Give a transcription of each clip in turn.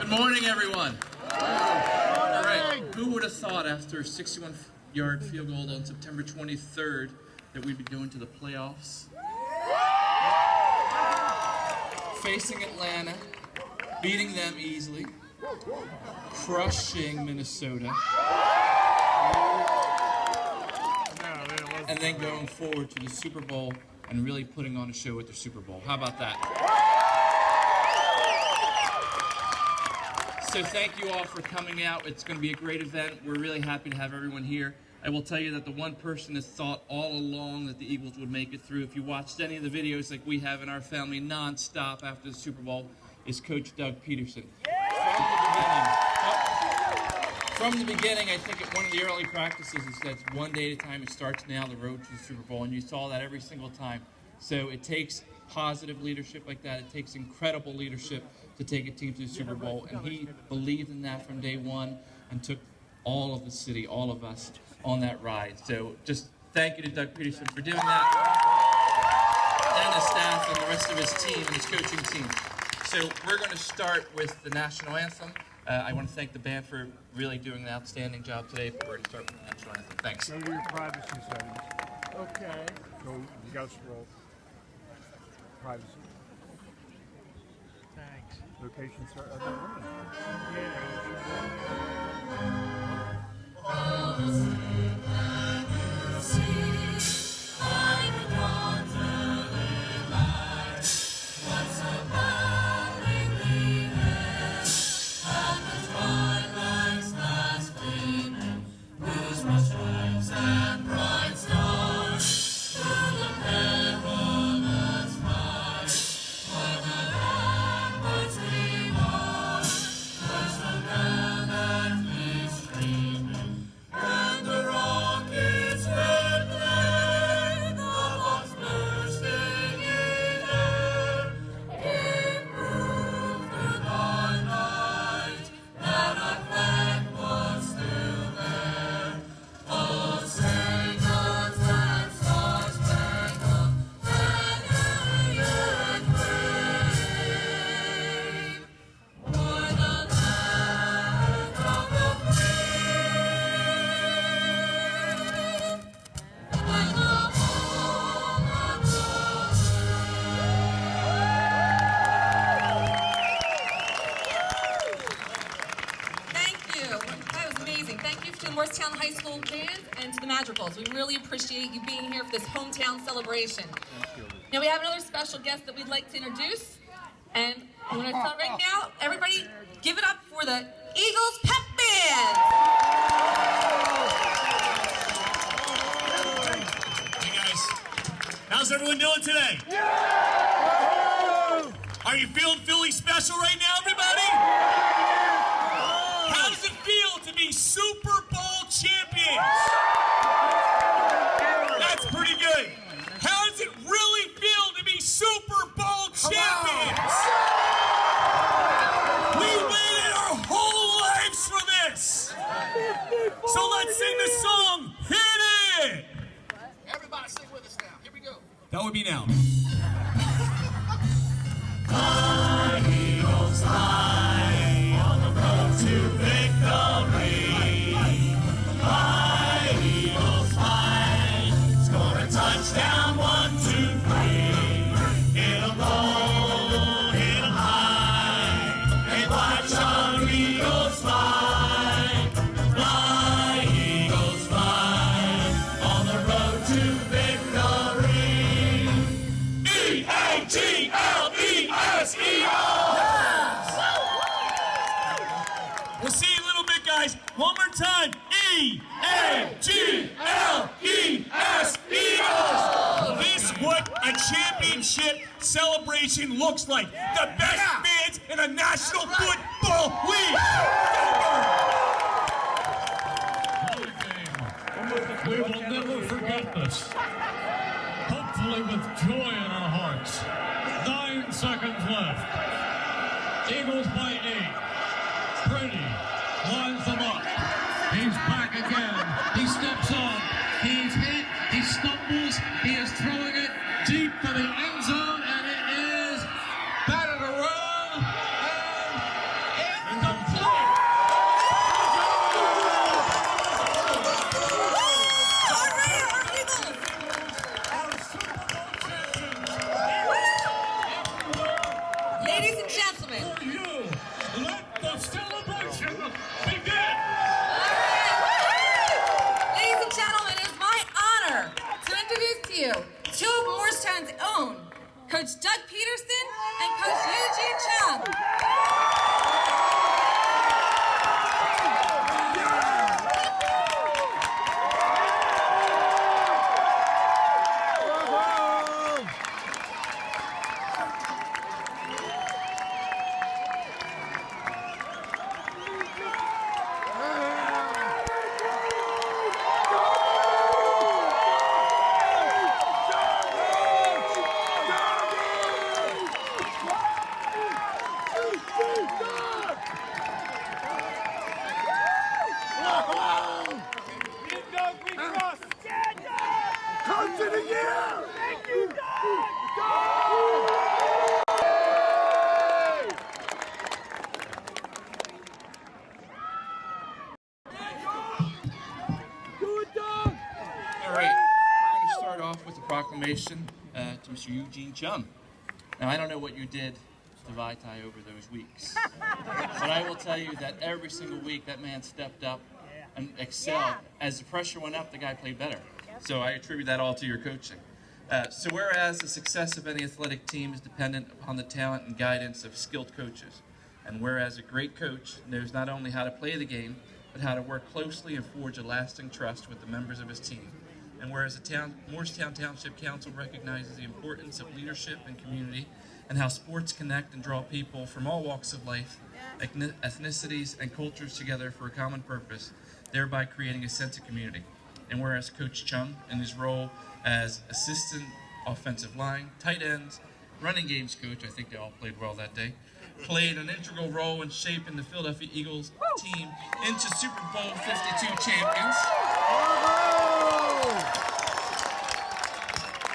Good morning, everyone. All right, who would have thought after a 61-yard field goal on September 23rd that we'd be going to the playoffs? Facing Atlanta, beating them easily, crushing Minnesota, and then going forward to the Super Bowl and really putting on a show at the Super Bowl. How about that? So thank you all for coming out. It's going to be a great event. We're really happy to have everyone here. I will tell you that the one person that thought all along that the Eagles would make it through, if you watched any of the videos like we have in our family non-stop after the Super Bowl, is Coach Doug Pederson. From the beginning, I think at one of the early practices, he said, it's one day at a time, it starts now, the road to the Super Bowl, and you saw that every single time. So it takes positive leadership like that. It takes incredible leadership to take a team to the Super Bowl, and he believed in that from day one and took all of the city, all of us, on that ride. So just thank you to Doug Pederson for doing that, and his staff and the rest of his team and his coaching team. So we're going to start with the national anthem. I want to thank the band for really doing an outstanding job today, but we're going to start with the national anthem. Thanks. Go to your privacy settings. Okay. Go, you got to scroll. Privacy. Thanks. Location start. Moorestown High School band and to the Madrigals. We really appreciate you being here for this hometown celebration. Now we have another special guest that we'd like to introduce, and I'm going to start right now. Everybody give it up for the Eagles Pep Band! Hey guys, how's everyone doing today? Are you feeling Philly special right now, everybody? How does it feel to be Super Bowl champions? That's pretty good. How does it really feel to be Super Bowl champions? We waited our whole lives for this. So let's sing the song, Hit It! Everybody sing with us now. Here we go. That would be now. Fly, Eagles, fly, on the road to victory. Fly, Eagles, fly, score a touchdown, 1, 2, 3. Hit 'em low, hit 'em high, and watch our Eagles fly. Fly, Eagles, fly, on the road to victory. E-A-G-L-E-S, Eagles! We'll see you in a little bit, guys. One more time. E-A-G-L-E-S, Eagles! This is what a championship celebration looks like. The best fans in the National Football League. We will never forget this. Hopefully with joy in our hearts. 9 seconds left. Eagles by 8. Brady lines them up. He's back again. He steps up. He's hit. He stumbles. He is throwing it deep to the end zone, and it is batted around, and it gentlemen. For you, let the celebration begin. Ladies and gentlemen, it is my honor to introduce to you two of Moorestown's own, Coach Doug Pederson and Coach Eugene Chung. Coach of the year! Thank you, Doug! Do it, Doug! All right, we're going to start off with a proclamation to Mr. Eugene Chung. Now, I don't know what you did to Vaitai over those weeks, but I will tell you that every single week that man stepped up and excelled. As the pressure went up, the guy played better. So I attribute that all to your coaching. So whereas the success of any athletic team is dependent upon the talent and guidance of skilled coaches, and whereas a great coach knows not only how to play the game, but how to work closely and forge a lasting trust with the members of his team, and whereas the Moorestown Township Council recognizes the importance of leadership and community, and how sports connect and draw people from all walks of life, ethnicities, and cultures together for a common purpose, thereby creating a sense of community. And whereas Coach Chung, in his role as assistant offensive line, tight ends, running games coach, I think they all played well that day, played an integral role in shaping the Philadelphia Eagles team into Super Bowl 52 champions.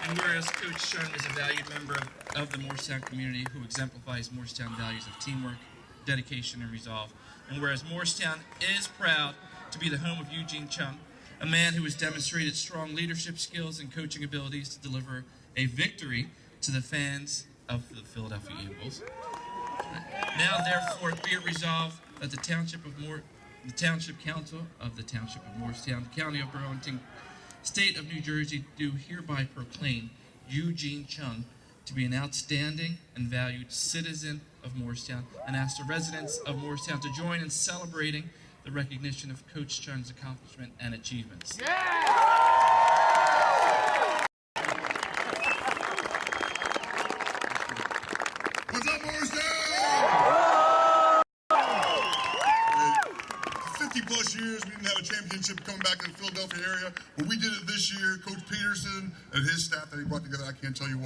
And whereas Coach Chung is a valued member of the Moorestown community who exemplifies Moorestown values of teamwork, dedication, and resolve. And whereas Moorestown is proud to be the home of Eugene Chung, a man who has demonstrated strong leadership skills and coaching abilities to deliver a victory to the fans of the Philadelphia Eagles. Now, therefore, be it resolved that the Township Council of the Township of Moorestown, County of Burlington, State of New Jersey, do hereby proclaim Eugene Chung to be an outstanding and valued citizen of Moorestown, and ask the residents of Moorestown to join in celebrating the recognition of Coach Chung's accomplishment and achievements. What's up, Moorestown? 50 plus years, we didn't have a championship coming back to the Philadelphia area, but we did it this year. Coach Pederson and his staff that he brought together, I can't tell you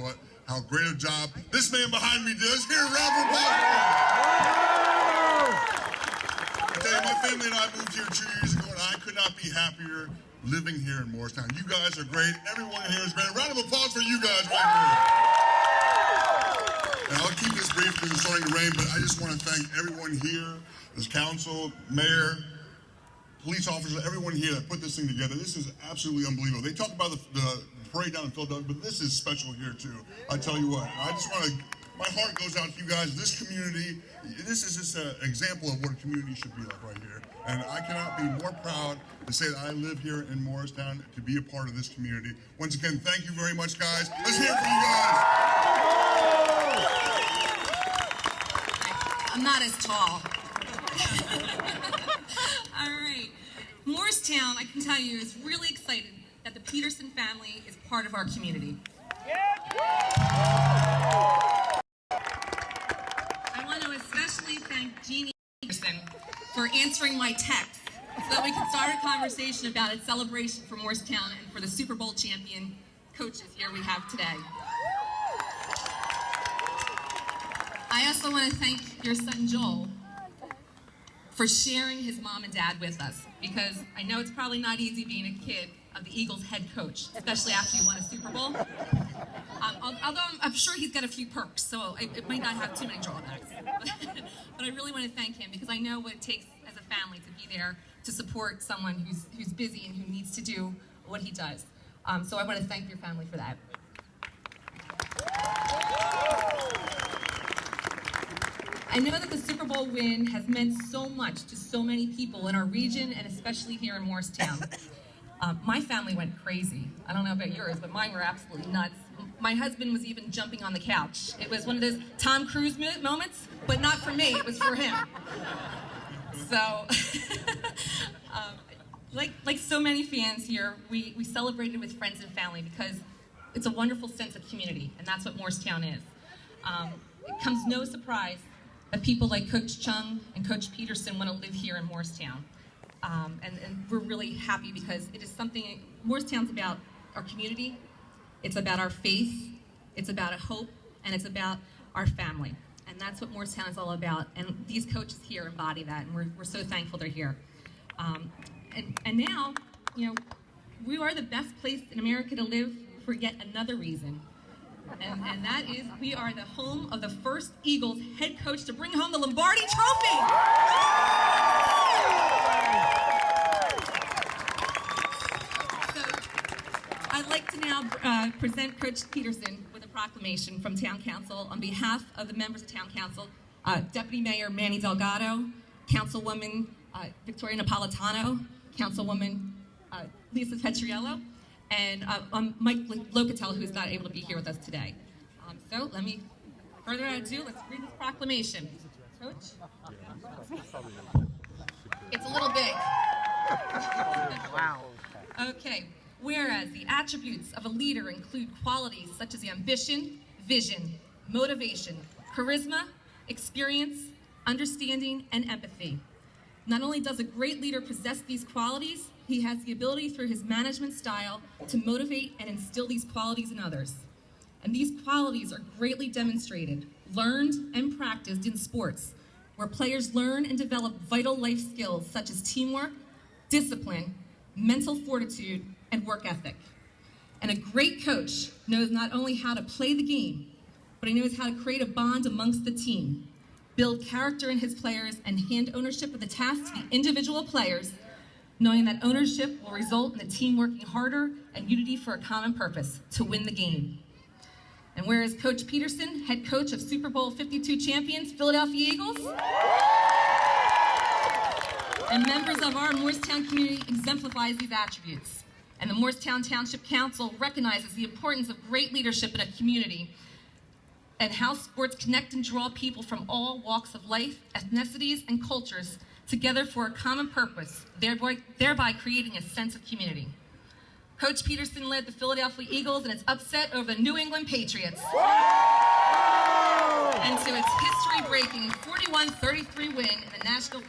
how great a job this man behind me does. Here, round of applause. I tell you, my family and I moved here 2 years ago, and I could not be happier living here in Moorestown. You guys are great. Everyone here is great. A round of applause for you guys right here. And I'll keep this brief because it's starting to rain, but I just want to thank everyone here, this council, mayor, police officers, everyone here that put this thing together. This is absolutely unbelievable. They talk about the parade down in Philadelphia, but this is special here too. I tell you what, I just want to, my heart goes out to you guys. This community, this is just an example of what a community should be like right here. And I cannot be more proud to say that I live here in Moorestown to be a part of this community. Once again, thank you very much, guys. Let's hear it for you guys. I'm not as tall. All right. Moorestown, I can tell you, is really excited that the Pederson family is part of our community. I want to especially thank Jeannie Pederson for answering my text so that we can start a conversation about its celebration for Moorestown and for the Super Bowl champion coaches here we have today. I also want to thank your son Joel for sharing his mom and dad with us, because I know it's probably not easy being a kid of the Eagles head coach, especially after you won a Super Bowl. Although I'm sure he's got a few perks, so it might not have too many drawbacks. But I really want to thank him, because I know what it takes as a family to be there to support someone who's busy and who needs to do what he does. So I want to thank your family for that. I know that the Super Bowl win has meant so much to so many people in our region and especially here in Moorestown. My family went crazy. I don't know about yours, but mine were absolutely nuts. My husband was even jumping on the couch. It was one of those Tom Cruise moments, but not for me, it was for him. So, like so many fans here, we celebrated with friends and family because it's a wonderful sense of community, and that's what Moorestown is. It comes no surprise that people like Coach Chung and Coach Pederson want to live here in Moorestown. And we're really happy because it is something, Moorestown's about our community, it's about our faith, it's about a hope, and it's about our family. And that's what Moorestown is all about. And these coaches here embody that, and we're so thankful they're here. And now, you know, we are the best place in America to live for yet another reason. And that is, we are the home of the first Eagles head coach to bring home the Lombardi Trophy. I'd like to now present Coach Pederson with a proclamation from Town Council on behalf of the members of Town Council, Deputy Mayor Manny Delgado, Councilwoman Victoria Napolitano, Councilwoman Lisa Petriello, and Mike Locatel, who is not able to be here with us today. So let me, further ado, let's read this proclamation. Coach? It's a little big. Wow. Okay. Whereas the attributes of a leader include qualities such as ambition, vision, motivation, charisma, experience, understanding, and empathy. Not only does a great leader possess these qualities, he has the ability through his management style to motivate and instill these qualities in others. And these qualities are greatly demonstrated, learned, and practiced in sports, where players learn and develop vital life skills such as teamwork, discipline, mental fortitude, and work ethic. And a great coach knows not only how to play the game, but he knows how to create a bond amongst the team, build character in his players, and hand ownership of the task to the individual players, knowing that ownership will result in the team working harder and unity for a common purpose, to win the game. And whereas Coach Pederson, head coach of Super Bowl 52 champions, Philadelphia Eagles, and members of our Moorestown community exemplifies these attributes. And the Moorestown Township Council recognizes the importance of great leadership in a community and how sports connect and draw people from all walks of life, ethnicities, and cultures together for a common purpose, thereby creating a sense of community. Coach Pederson led the Philadelphia Eagles in its upset over the New England Patriots and to its history-breaking 41-33 win in the National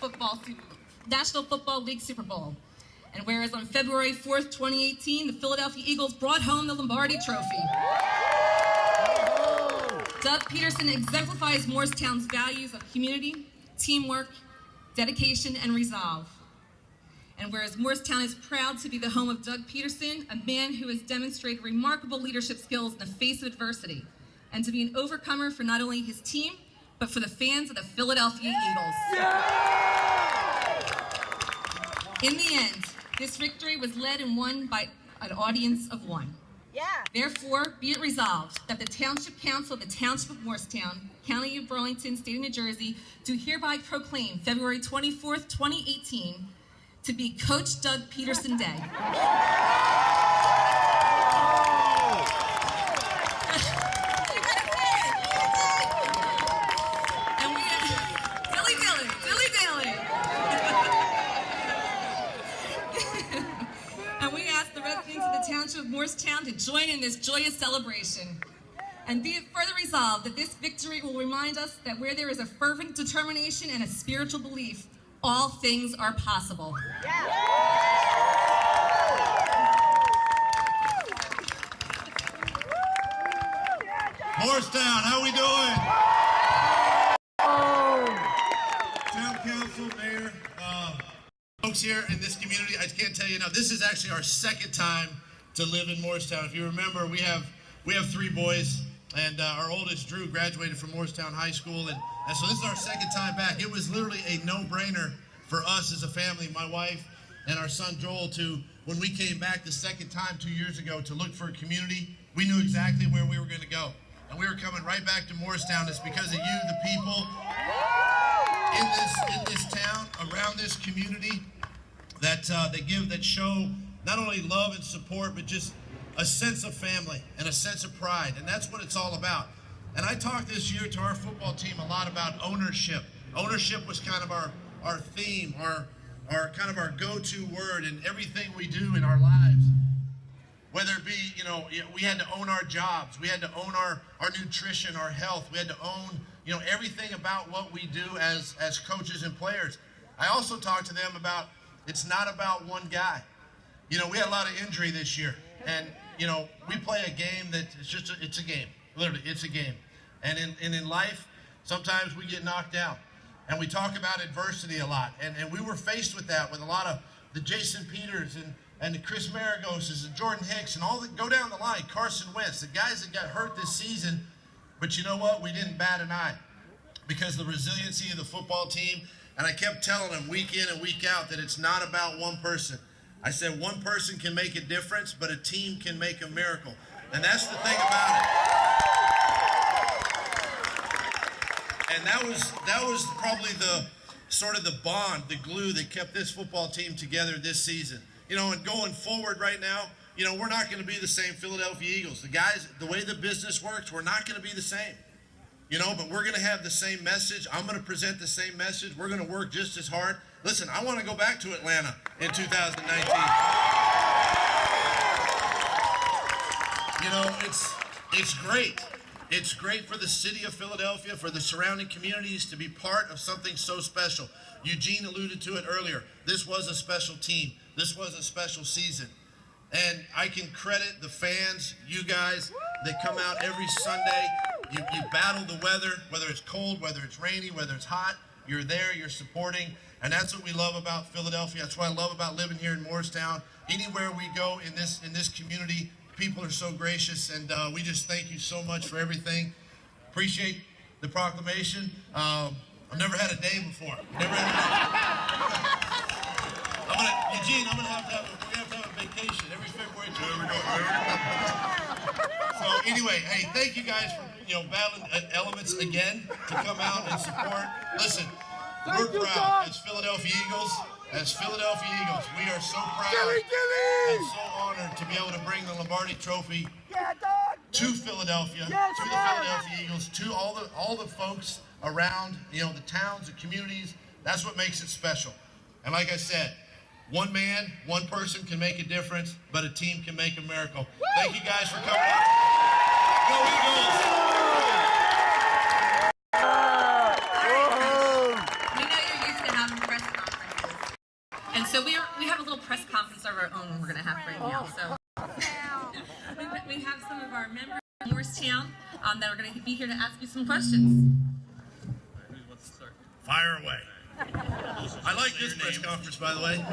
Football League Super Bowl. And whereas on February 4th, 2018, the Philadelphia Eagles brought home the Lombardi Trophy. Doug Pederson exemplifies Moorestown's values of community, teamwork, dedication, and resolve. And whereas Moorestown is proud to be the home of Doug Pederson, a man who has demonstrated remarkable leadership skills in the face of adversity, and to be an overcomer for not only his team, but for the fans of the Philadelphia Eagles. In the end, this victory was led and won by an audience of one. Therefore, be it resolved that the Township Council of the Township of Moorestown, County of Burlington, State of New Jersey, do hereby proclaim February 24th, 2018 to be Coach Doug Pederson Day. And we dilly-dilly. And we ask the residents of the Township of Moorestown to join in this joyous celebration. And be it further resolved that this victory will remind us that where there is a fervent determination and a spiritual belief, all things are possible. Moorestown, how we doing? Town council, mayor, folks here in this community, I can't tell you enough. This is actually our second time to live in Moorestown. If you remember, we have 3 boys, and our oldest, Drew, graduated from Moorestown High School, and so this is our second time back. It was literally a no-brainer for us as a family, my wife and our son Joel, when we came back the second time 2 years ago to look for a community. We knew exactly where we were going to go, and we were coming right back to Moorestown. It's because of you, the people. community that show not only love and support, but just a sense of family and a sense of pride, and that's what it's all about. And I talked this year to our football team a lot about ownership. Ownership was kind of our theme, our kind of our go-to word in everything we do in our lives. Whether it be, we had to own our jobs, we had to own our nutrition, our health, we had to own, everything about what we do as coaches and players. I also talked to them about it's not about one guy. We had a lot of injury this year, and we play a game that it's a game. Literally, it's a game. And in life, sometimes we get knocked down. And we talk about adversity a lot. And we were faced with that with a lot of the Jason Peters and the Chris Maragoses and Jordan Hicks and all that go down the line, Carson Wentz, the guys that got hurt this season. But you know what? We didn't bat an eye because of the resiliency of the football team. And I kept telling them week in and week out that it's not about one person. I said one person can make a difference, but a team can make a miracle. And that's the thing about it. And that was probably the sort of the bond, the glue that kept this football team together this season. And going forward right now, we're not going to be the same Philadelphia Eagles. The guys, the way the business works, we're not going to be the same. But we're going to have the same message. I'm going to present the same message. We're going to work just as hard. Listen, I want to go back to Atlanta in 2019. It's great. It's great for the city of Philadelphia, for the surrounding communities to be part of something so special. Eugene alluded to it earlier. This was a special team. This was a special season. And I can credit the fans, you guys, that come out every Sunday. You battle the weather, whether it's cold, whether it's rainy, whether it's hot. You're there, you're supporting. And that's what we love about Philadelphia. That's what I love about living here in Moorestown. Anywhere we go in this community, people are so gracious, and we just thank you so much for everything. Appreciate the proclamation. I've never had a day before. Never had a day. Eugene, we have to have a vacation every February. So anyway, hey, thank you guys for battling elements again to come out and support. Listen, we're proud as Philadelphia Eagles. As Philadelphia Eagles, we are so proud and so honored to be able to bring the Lombardi Trophy to Philadelphia, to the Philadelphia Eagles, to all the folks around, the towns, the communities. That's what makes it special. And like I said, one man, one person can make a difference, but a team can make a miracle. Thank you guys for coming out. Go Eagles! And so we have a little press conference of our own we're going to have right now. So we have some of our members from Moorestown that are going to be here to ask you some questions. Who wants to start? Fire away. I like this press conference, by the way.